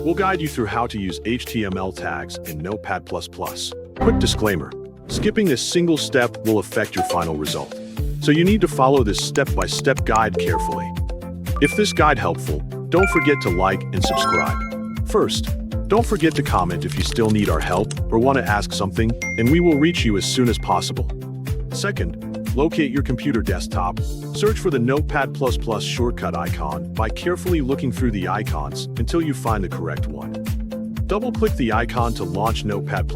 We'll guide you through how to use HTML tags in Notepad++. Quick disclaimer: skipping a single step will affect your final result, so you need to follow this step-by-step guide carefully. If this guide helpful, don't forget to like and subscribe. First, don't forget to comment if you still need our help or want to ask something, and we will reach you as soon as possible. Second, locate your computer desktop. Search for the Notepad++ shortcut icon by carefully looking through the icons until you find the correct one. Double-click the icon to launch Notepad++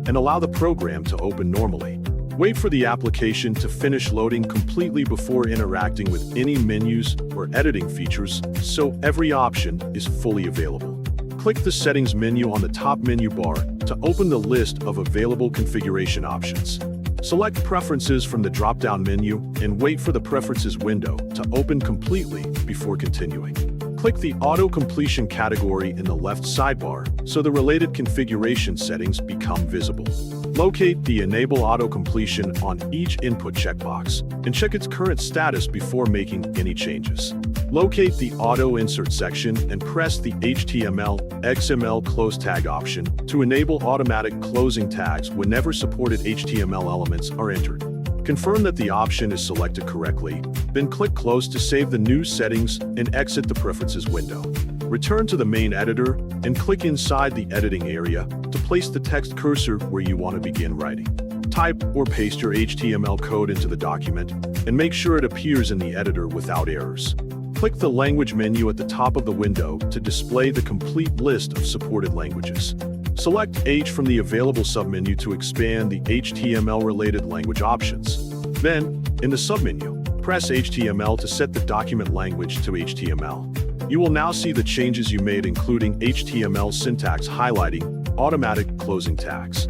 and allow the program to open normally. Wait for the application to finish loading completely before interacting with any menus or editing features, so every option is fully available. Click the Settings menu on the top menu bar to open the list of available configuration options. Select Preferences from the drop-down menu and wait for the Preferences window to open completely before continuing. Click the Auto-completion category in the left sidebar so the related configuration settings become visible. Locate the Enable Auto-completion on each input checkbox and check its current status before making any changes. Locate the Auto Insert section and press the HTML/XML close tag option to enable automatic closing tags whenever supported HTML elements are entered. Confirm that the option is selected correctly, then click Close to save the new settings and exit the Preferences window. Return to the main editor and click inside the editing area to place the text cursor where you want to begin writing. Type or paste your HTML code into the document and make sure it appears in the editor without errors. Click the Language menu at the top of the window to display the complete list of supported languages. Select H from the available submenu to expand the HTML-related language options. Then, in the submenu, press HTML to set the document language to HTML. You will now see the changes you made, including HTML syntax highlighting, automatic closing tags.